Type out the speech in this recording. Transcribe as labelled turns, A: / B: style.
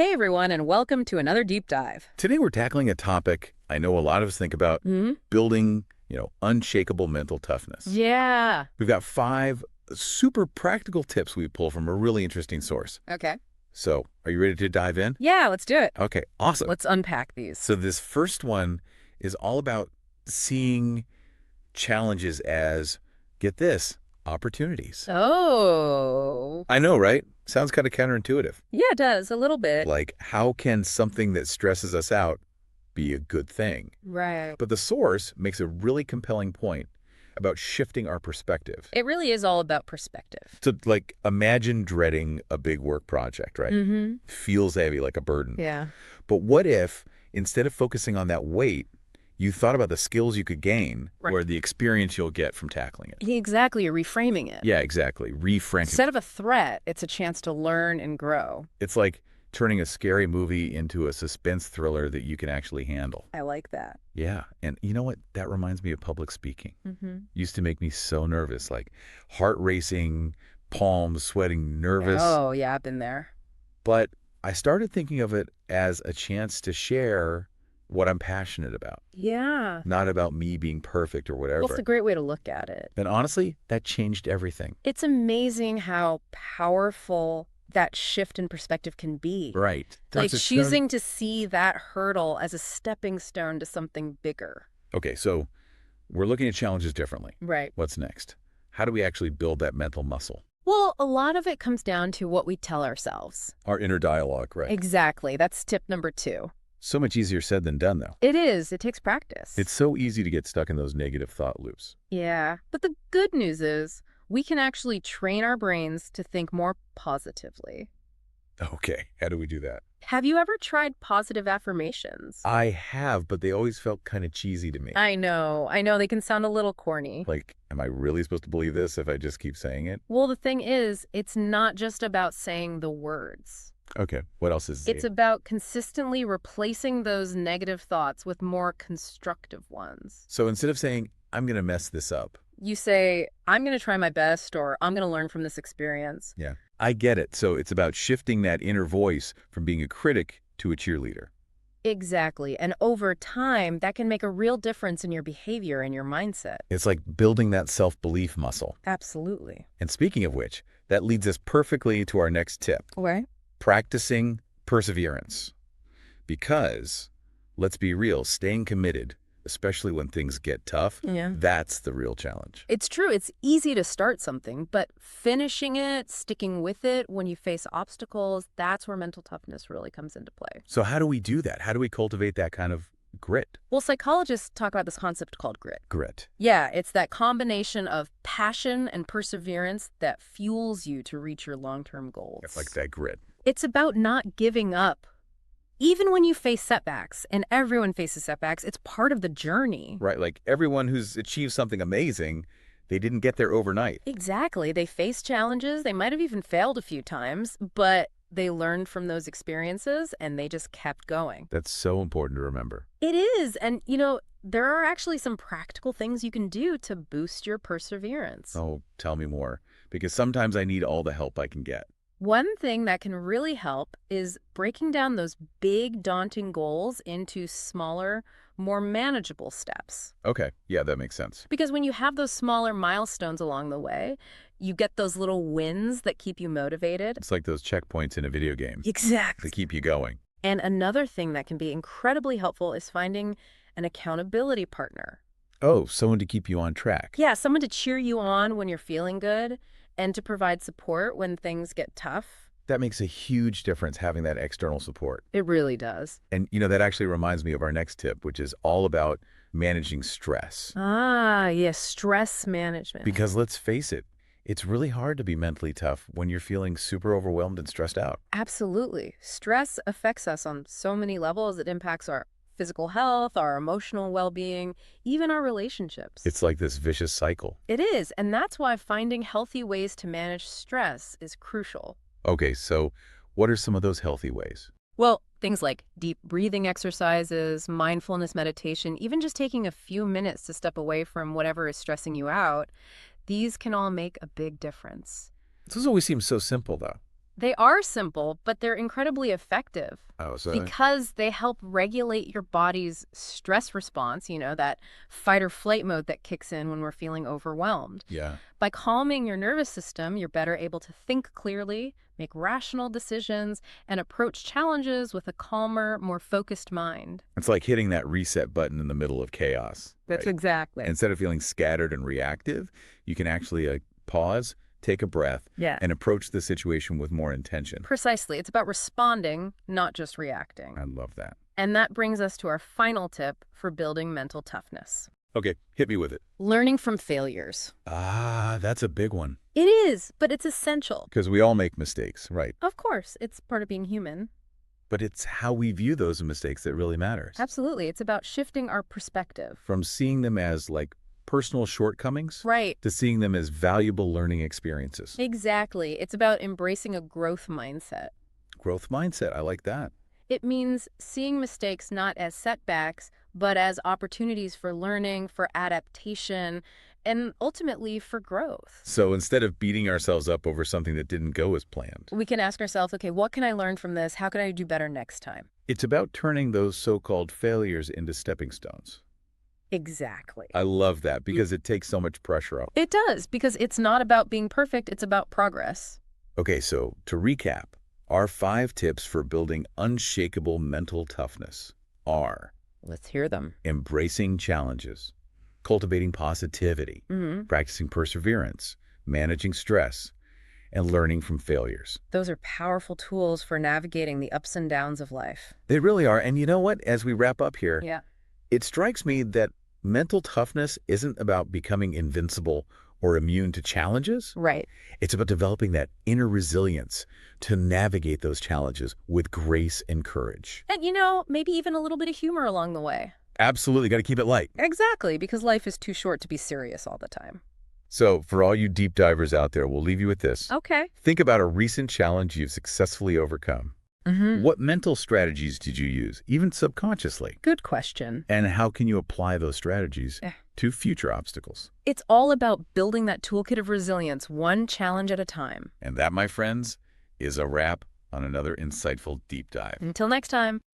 A: Hey everyone, and welcome to another deep dive.
B: Today we're tackling a topic I know a lot of us think about, building, unshakable mental toughness.
A: Yeah.
B: We've got 5 super practical tips we pull from a really interesting source.
A: Okay.
B: So, are you ready to dive in?
A: Yeah, let's do it.
B: Okay, awesome.
A: Let's unpack these.
B: So this first one is all about seeing challenges as, get this, opportunities.
A: Oh.
B: I know, right? Sounds kind of counterintuitive.
A: Yeah, it does, a little bit.
B: Like, how can something that stresses us out be a good thing?
A: Right.
B: But the source makes a really compelling point about shifting our perspective.
A: It really is all about perspective.
B: So, imagine dreading a big work project, right? Feels heavy, like a burden.
A: Yeah.
B: But what if, instead of focusing on that weight, you thought about the skills you could gain or the experience you'll get from tackling it?
A: Exactly, you're reframing it.
B: Yeah, exactly. Reframing.
A: Instead of a threat, it's a chance to learn and grow.
B: It's like turning a scary movie into a suspense thriller that you can actually handle.
A: I like that.
B: Yeah. And you know what? That reminds me of public speaking. Used to make me so nervous, like heart racing, palms sweating, nervous.
A: Oh, yeah, I've been there.
B: But I started thinking of it as a chance to share what I'm passionate about.
A: Yeah.
B: Not about me being perfect or whatever.
A: Well, it's a great way to look at it.
B: And honestly, that changed everything.
A: It's amazing how powerful that shift in perspective can be.
B: Right.
A: Like choosing to see that hurdle as a stepping stone to something bigger.
B: Okay, so we're looking at challenges differently.
A: Right.
B: What's next? How do we actually build that mental muscle?
A: Well, a lot of it comes down to what we tell ourselves.
B: Our inner dialogue, right?
A: Exactly. That's tip number 2.
B: So much easier said than done, though.
A: It is. It takes practice.
B: It's so easy to get stuck in those negative thought loops.
A: Yeah. But the good news is we can actually train our brains to think more positively.
B: Okay, how do we do that?
A: Have you ever tried positive affirmations?
B: I have, but they always felt kind of cheesy to me.
A: I know. They can sound a little corny.
B: Like, am I really supposed to believe this if I just keep saying it?
A: Well, the thing is, it's not just about saying the words.
B: Okay, what else is it?
A: It's about consistently replacing those negative thoughts with more constructive ones.
B: So instead of saying, I'm going to mess this up.
A: You say, I'm going to try my best, or I'm going to learn from this experience.
B: Yeah, I get it. So it's about shifting that inner voice from being a critic to a cheerleader.
A: Exactly. And over time, that can make a real difference in your behavior and your mindset.
B: It's like building that self-belief muscle.
A: Absolutely.
B: And speaking of which, that leads us perfectly to our next tip.
A: Right.
B: Practicing perseverance. Because, let's be real, staying committed, especially when things get tough, that's the real challenge.
A: It's true. It's easy to start something, but finishing it, sticking with it when you face obstacles, that's where mental toughness really comes into play.
B: So how do we do that? How do we cultivate that kind of grit?
A: Well, psychologists talk about this concept called grit.
B: Grit.
A: Yeah, it's that combination of passion and perseverance that fuels you to reach your long-term goals.
B: It's like that grit.
A: It's about not giving up. Even when you face setbacks, and everyone faces setbacks, it's part of the journey.
B: Right, like everyone who's achieved something amazing, they didn't get there overnight.
A: Exactly. They faced challenges. They might have even failed a few times, but they learned from those experiences and they just kept going.
B: That's so important to remember.
A: It is. And, there are actually some practical things you can do to boost your perseverance.
B: Oh, tell me more. Because sometimes I need all the help I can get.
A: One thing that can really help is breaking down those big, daunting goals into smaller, more manageable steps.
B: Okay, yeah, that makes sense.
A: Because when you have those smaller milestones along the way, you get those little wins that keep you motivated.
B: It's like those checkpoints in a video game.
A: Exactly.
B: They keep you going.
A: And another thing that can be incredibly helpful is finding an accountability partner.
B: Oh, someone to keep you on track.
A: Yeah, someone to cheer you on when you're feeling good and to provide support when things get tough.
B: That makes a huge difference, having that external support.
A: It really does.
B: And, that actually reminds me of our next tip, which is all about managing stress.
A: Ah, yes, stress management.
B: Because let's face it, it's really hard to be mentally tough when you're feeling super overwhelmed and stressed out.
A: Absolutely. Stress affects us on so many levels. It impacts our physical health, our emotional well-being, even our relationships.
B: It's like this vicious cycle.
A: It is, and that's why finding healthy ways to manage stress is crucial.
B: Okay, so what are some of those healthy ways?
A: Well, things like deep breathing exercises, mindfulness meditation, even just taking a few minutes to step away from whatever is stressing you out, these can all make a big difference.
B: This always seems so simple, though.
A: They are simple, but they're incredibly effective
B: Oh, so
A: because they help regulate your body's stress response, that fight or flight mode that kicks in when we're feeling overwhelmed.
B: yeah.
A: By calming your nervous system, you're better able to think clearly, make rational decisions, and approach challenges with a calmer, more focused mind.
B: It's like hitting that reset button in the middle of chaos,
A: That's
B: right?
A: exactly.
B: Instead of feeling scattered and reactive, you can actually pause, take a breath,
A: Yeah.
B: and approach the situation with more intention.
A: Precisely. It's about responding, not just reacting.
B: I love that.
A: And that brings us to our final tip for building mental toughness.
B: Okay, hit me with it.
A: Learning from failures.
B: Ah, that's a big one.
A: It is, but it's essential.
B: Because we all make mistakes, right?
A: Of course, it's part of being human.
B: But it's how we view those mistakes that really matters.
A: Absolutely. It's about shifting our perspective.
B: From seeing them as like personal shortcomings
A: Right.
B: to seeing them as valuable learning experiences.
A: Exactly. It's about embracing a growth mindset.
B: Growth mindset, I like that.
A: It means seeing mistakes not as setbacks, but as opportunities for learning, for adaptation, and ultimately for growth.
B: So instead of beating ourselves up over something that didn't go as planned,
A: We can ask ourselves, okay, what can I learn from this? How can I do better next time?
B: it's about turning those so-called failures into stepping stones.
A: Exactly.
B: I love that because it takes so much pressure off.
A: It does, because it's not about being perfect, it's about progress.
B: Okay, so to recap, our 5 tips for building unshakable mental toughness are
A: Let's hear them.
B: embracing challenges, cultivating positivity, practicing perseverance, managing stress, and learning from failures.
A: Those are powerful tools for navigating the ups and downs of life.
B: They really are. And you know what? As we wrap up here,
A: Yeah.
B: it strikes me that mental toughness isn't about becoming invincible or immune to challenges.
A: Right.
B: It's about developing that inner resilience to navigate those challenges with grace and courage.
A: And, maybe even a little bit of humor along the way.
B: Absolutely, got to keep it light.
A: Exactly, because life is too short to be serious all the time.
B: So for all you deep divers out there, we'll leave you with this.
A: Okay.
B: Think about a recent challenge you've successfully overcome. What mental strategies did you use, even subconsciously?
A: Good question.
B: And how can you apply those strategies
A: Eh.
B: to future obstacles?
A: It's all about building that toolkit of resilience, one challenge at a time.
B: And that, my friends, is a wrap on another insightful deep dive.
A: Until next time.